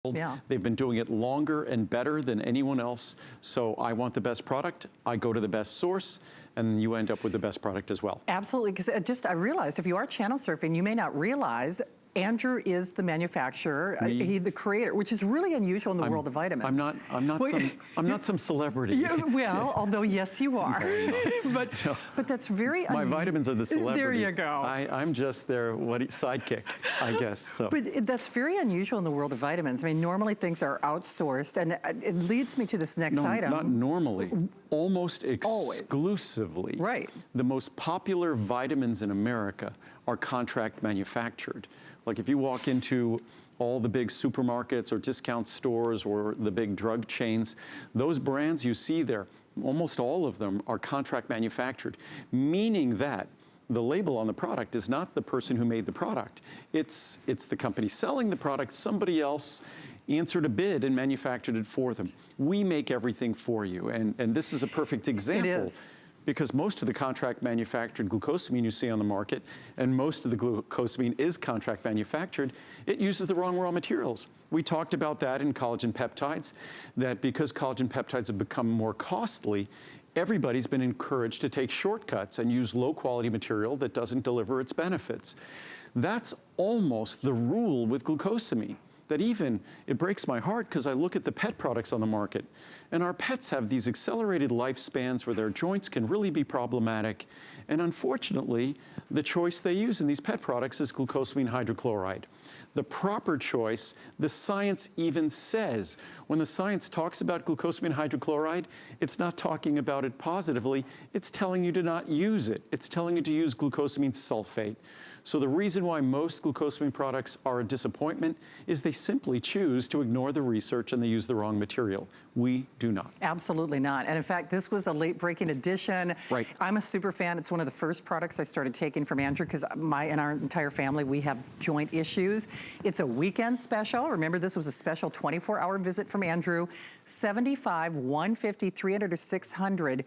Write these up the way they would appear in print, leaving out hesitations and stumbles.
Yeah. They've been doing it longer and better than anyone else. So I want the best product. I go to the best source, and you end up with the best product as well. Absolutely, because I realized if you are channel surfing, you may not realize Andrew is the manufacturer, he the creator, which is really unusual in the world of vitamins. I'm not some celebrity. Yeah, well, although yes, you are. but that's very My vitamins are the celebrity. There you go. I'm just their sidekick, I guess. So. But that's very unusual in the world of vitamins. I mean, normally things are outsourced, and it leads me to this next item. Not normally. Almost exclusively. Right. The most popular vitamins in America are contract manufactured. Like if you walk into all the big supermarkets or discount stores or the big drug chains, those brands you see there, almost all of them are contract manufactured, meaning that the label on the product is not the person who made the product. It's the company selling the product. Somebody else answered a bid and manufactured it for them. We make everything for you, and this is a perfect example. It is. Because most of the contract manufactured glucosamine you see on the market, and most of the glucosamine is contract manufactured, it uses the wrong raw materials. We talked about that in collagen peptides, that because collagen peptides have become more costly, everybody's been encouraged to take shortcuts and use low quality material that doesn't deliver its benefits. That's almost the rule with glucosamine. That even, it breaks my heart because I look at the pet products on the market, and our pets have these accelerated lifespans where their joints can really be problematic. And unfortunately, the choice they use in these pet products is glucosamine hydrochloride. The proper choice, the science even says, when the science talks about glucosamine hydrochloride, it's not talking about it positively, it's telling you to not use it. It's telling you to use glucosamine sulfate. So the reason why most glucosamine products are a disappointment is they simply choose to ignore the research and they use the wrong material. We do not. Absolutely not. And in fact, this was a late-breaking edition. Right. I'm a super fan. It's one of the first products I started taking from Andrew because and our entire family, we have joint issues. It's a weekend special. Remember, this was a special 24-hour visit from Andrew. 75, 150, 300, or 600.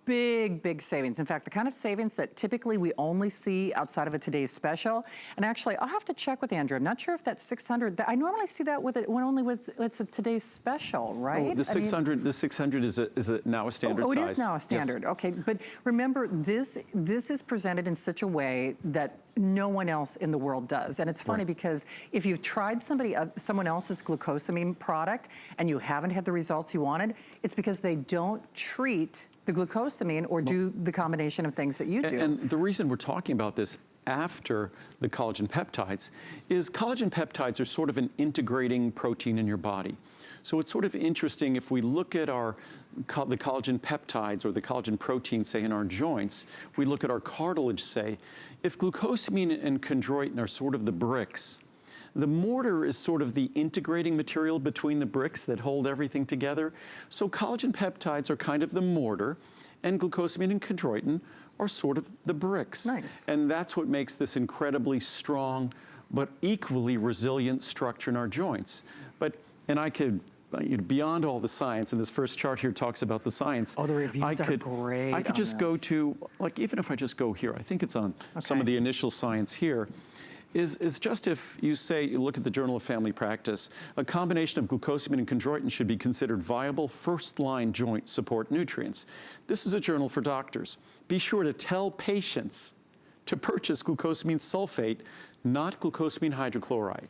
Big savings. In fact, the kind of savings that typically we only see outside of a today's special. And actually, I'll have to check with Andrew. I'm not sure if that's 600. I normally see that with it when only it's a today's special, right? Oh, the 600 is now a standard size. Oh, it is now a standard. Yes. Okay, but remember, this is presented in such a way that no one else in the world does. And it's funny because if you've tried someone else's glucosamine product and you haven't had the results you wanted, it's because they don't treat the glucosamine or do the combination of things that you do. And the reason we're talking about this after the collagen peptides is collagen peptides are sort of an integrating protein in your body. So it's sort of interesting if we look at the collagen peptides or the collagen protein, say, in our joints, we look at our cartilage, say, if glucosamine and chondroitin are sort of the bricks, the mortar is sort of the integrating material between the bricks that hold everything together. So collagen peptides are kind of the mortar, and glucosamine and chondroitin are sort of the bricks. Nice. And that's what makes this incredibly strong, but equally resilient structure in our joints. And I could, beyond all the science, and this first chart here talks about the science. Oh, the reviews are great. I could just go to, like, even if I just go here, I think it's on some of the initial science here. Is just if you say, you look at the Journal of Family Practice, a combination of glucosamine and chondroitin should be considered viable first-line joint support nutrients. This is a journal for doctors. Be sure to tell patients to purchase glucosamine sulfate, not glucosamine hydrochloride.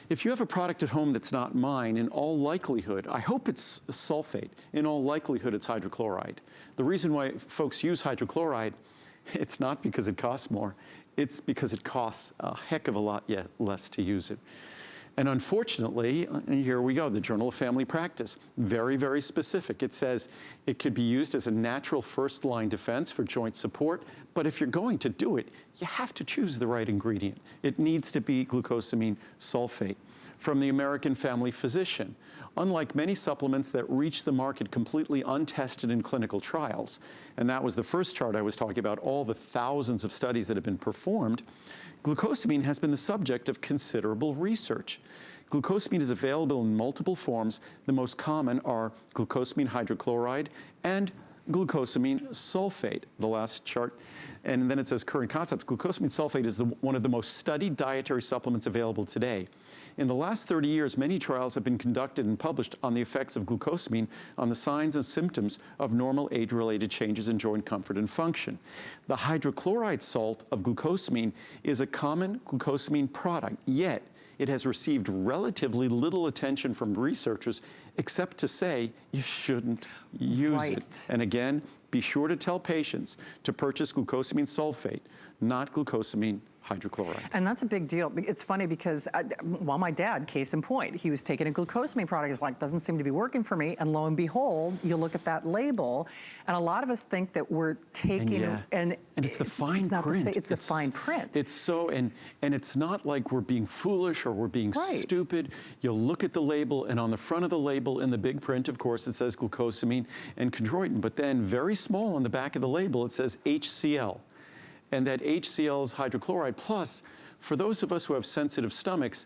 If you have a product at home that's not mine, in all likelihood, I hope it's sulfate, in all likelihood it's hydrochloride. The reason why folks use hydrochloride, it's not because it costs more, it's because it costs a heck of a lot less to use it. And unfortunately, and here we go, the Journal of Family Practice, very specific. It says it could be used as a natural first-line defense for joint support, but if you're going to do it, you have to choose the right ingredient. It needs to be glucosamine sulfate. From the American Family Physician, unlike many supplements that reach the market completely untested in clinical trials, and that was the first chart I was talking about, all the thousands of studies that have been performed, glucosamine has been the subject of considerable research. Glucosamine is available in multiple forms. The most common are glucosamine hydrochloride and glucosamine sulfate, the last chart. And then it says current concepts. Glucosamine sulfate is one of the most studied dietary supplements available today. In the last 30 years, many trials have been conducted and published on the effects of glucosamine on the signs and symptoms of normal age-related changes in joint comfort and function. The hydrochloride salt of glucosamine is a common glucosamine product, yet it has received relatively little attention from researchers, except to say you shouldn't use it. And again, be sure to tell patients to purchase glucosamine sulfate, not glucosamine hydrochloride. And that's a big deal. It's funny because, well, my dad, case in point, he was taking a glucosamine product. He's like, doesn't seem to be working for me. And lo and behold, you look at that label, and a lot of us think that we're taking, and it's the fine print. It's the fine print. It's so, and it's not like we're being foolish or we're being stupid. You look at the label, and on the front of the label in the big print, of course, it says glucosamine and chondroitin. But then very small on the back of the label, it says HCl. And that HCl is hydrochloride. Plus, for those of us who have sensitive stomachs,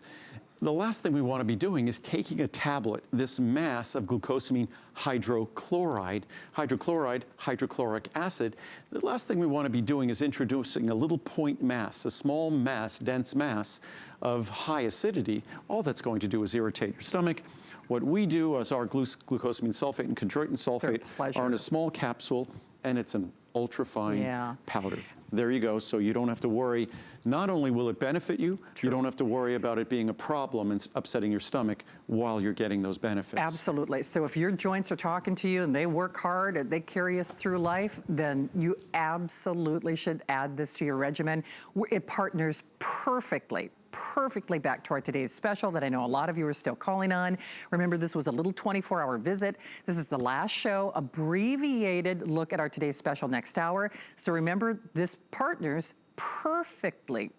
the last thing we want to be doing is taking a tablet, this mass of glucosamine hydrochloride, hydrochloric acid. The last thing we want to be doing is introducing a little point mass, a small mass, dense mass of high acidity. All that's going to do is irritate your stomach. What we do is our glucosamine sulfate and chondroitin sulfate are in a small capsule, and it's an ultrafine powder. There you go, so you don't have to worry. Not only will it benefit you, you don't have to worry about it being a problem and upsetting your stomach while you're getting those benefits. Absolutely. So if your joints are talking to you and they work hard and they carry us through life, then you absolutely should add this to your regimen. It partners perfectly back to our today's special that I know a lot of you are still calling on. Remember, this was a little 24-hour visit. This is the last show, abbreviated look at our today's special next hour. So remember, this partners perfectly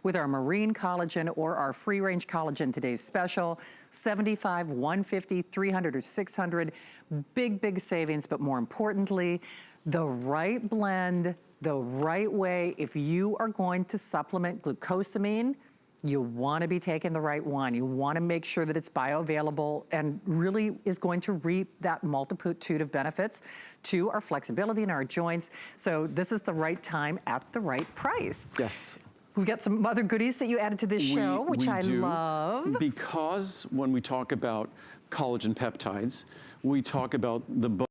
with our marine collagen or our free-range collagen today's special. 75, 150, 300, or 600. Big savings, but more importantly, the right blend, the right way. If you are going to supplement glucosamine, you want to be taking the right one. You want to make sure that it's bioavailable and really is going to reap that multitude of benefits to our flexibility and our joints. So this is the right time at the right price. Yes. We've got some other goodies that you added to this show, which I love. Because when we talk about collagen peptides, we talk about the